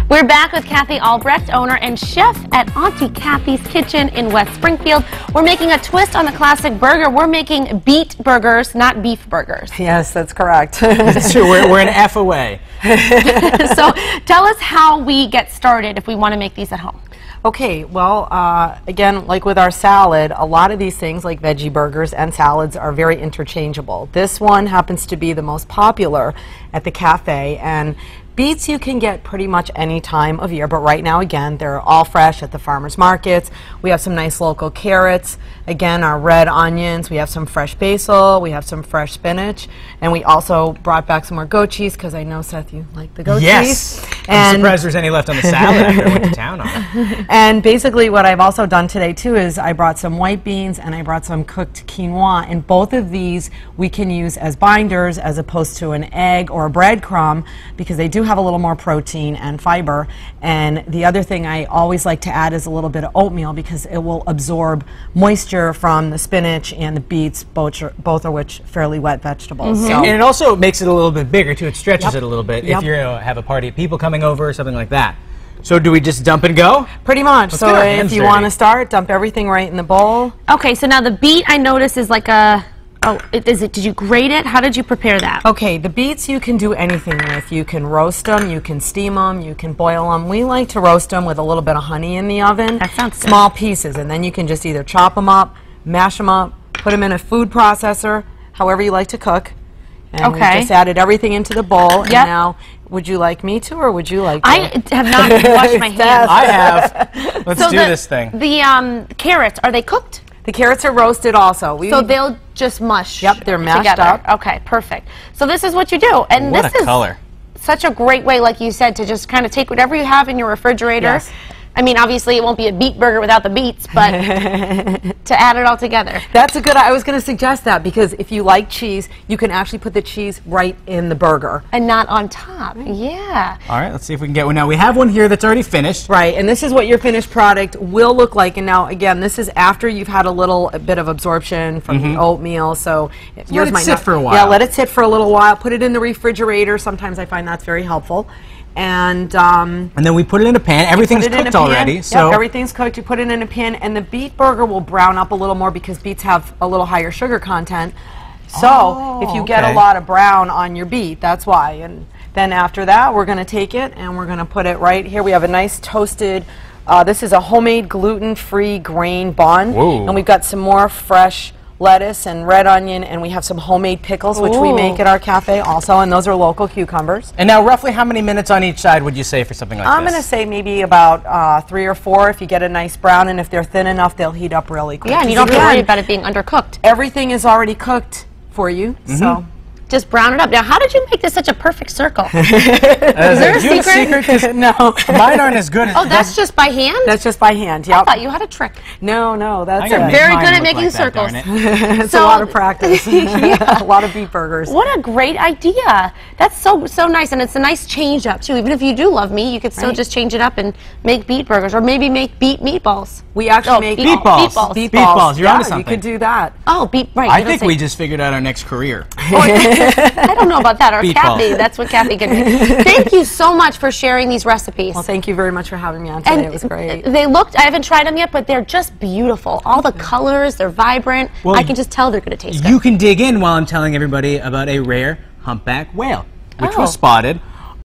We're back with Kathy Albrecht, owner and chef at Auntie Kathy's Kitchen in West Springfield. We're making a twist on the classic burger. We're making beet burgers, not beef burgers. Yes, that's correct. It's true. We're an F away. So tell us how we get started if we want to make these at home. Okay, well, again, like with our salad, a lot of these things like veggie burgers and salads are very interchangeable. This one happens to be the most popular at the cafe, and beets you can get pretty much any time of year, but right now, again, they're all fresh at the farmers markets. We have some nice local carrots, again, our red onions, we have some fresh basil, we have some fresh spinach, and we also brought back some more goat cheese, because I know, Seth, you like the goat cheese. I'm surprised there's any left on the salad after I went to town on it. And basically what I've also done today, too, is I brought some white beans and I brought some cooked quinoa, and both of these we can use as binders as opposed to an egg or a breadcrumb, because they do have a little more protein and fiber. And the other thing I always like to add is a little bit of oatmeal, because it will absorb moisture from the spinach and the beets, both of which fairly wet vegetables. So. And it also makes it a little bit bigger too. It stretches it a little bit if you have a party of people coming over or something like that. So do we just dump and go? Pretty much. So if you want to start, dump everything right in the bowl. Okay, so now the beet I notice is like a, did you grate it? How did you prepare that? Okay, the beets you can do anything with. You can roast them, you can steam them, you can boil them. We like to roast them with a little bit of honey in the oven. That sounds good. Small pieces, and then you can just either chop them up, mash them up, put them in a food processor, however you like to cook. And we just added everything into the bowl. And now, would you like me to, or would you like to? I have not washed my hands. I have. Let's do this thing. The carrots, are they cooked? The carrots are roasted also. So they'll just mush they're mashed together. up. Okay, perfect. So this is what you do. And What this a is color. such a great way, like you said, to just kind of take whatever you have in your refrigerator. I mean, obviously it won't be a beet burger without the beets, but to add it all together. That's a good, I was going to suggest that, because if you like cheese, you can actually put the cheese right in the burger. And not on top. Yeah. All right, let's see if we can get one. Now, we have one here that's already finished. Right, and this is what your finished product will look like. And now, again, this is after you've had a bit of absorption from the oatmeal, so yours might sit for a while. Yeah, let it sit for a little while. Put it in the refrigerator. Sometimes I find that's very helpful. And then we put it in a pan. Everything's cooked already. So everything's cooked. You put it in a pan, and the beet burger will brown up a little more because beets have a little higher sugar content. So if you get a lot of brown on your beet, that's why. And then after that, we're going to take it and we're going to put it right here. We have a nice toasted. This is a homemade gluten-free grain bun, and we've got some more fresh lettuce and red onion, and we have some homemade pickles, which we make at our cafe also, and those are local cucumbers. And now, roughly how many minutes on each side would you say for something like this? I'm going to say maybe about 3 or 4 if you get a nice brown, and if they're thin enough, they'll heat up really quick. Yeah, and you don't have to worry about it being undercooked. Everything is already cooked for you, so... Just brown it up. Now, how did you make this such a perfect circle? Is there a secret? No. Mine aren't as good. That's just by hand? That's just by hand, I thought you had a trick. No, that's You're very good at making circles. It's a lot of practice. A lot of beet burgers. What a great idea. That's so nice, and it's a nice change up, too. Even if you do love meat, you could still just change it up and make beet burgers, or maybe make beet meatballs. We actually make beet balls. Beet balls. You're onto something. You could do that. Oh, beet, right. I think we just figured out our next career. I don't know about that. Or Beet Kathy. balls. That's what Kathy can do. Thank you so much for sharing these recipes. Well, thank you very much for having me on today. It was great. They looked, I haven't tried them yet, but they're just beautiful. All the colors, they're vibrant. Well, I can just tell they're going to taste good. You can dig in while I'm telling everybody about a rare humpback whale, which was spotted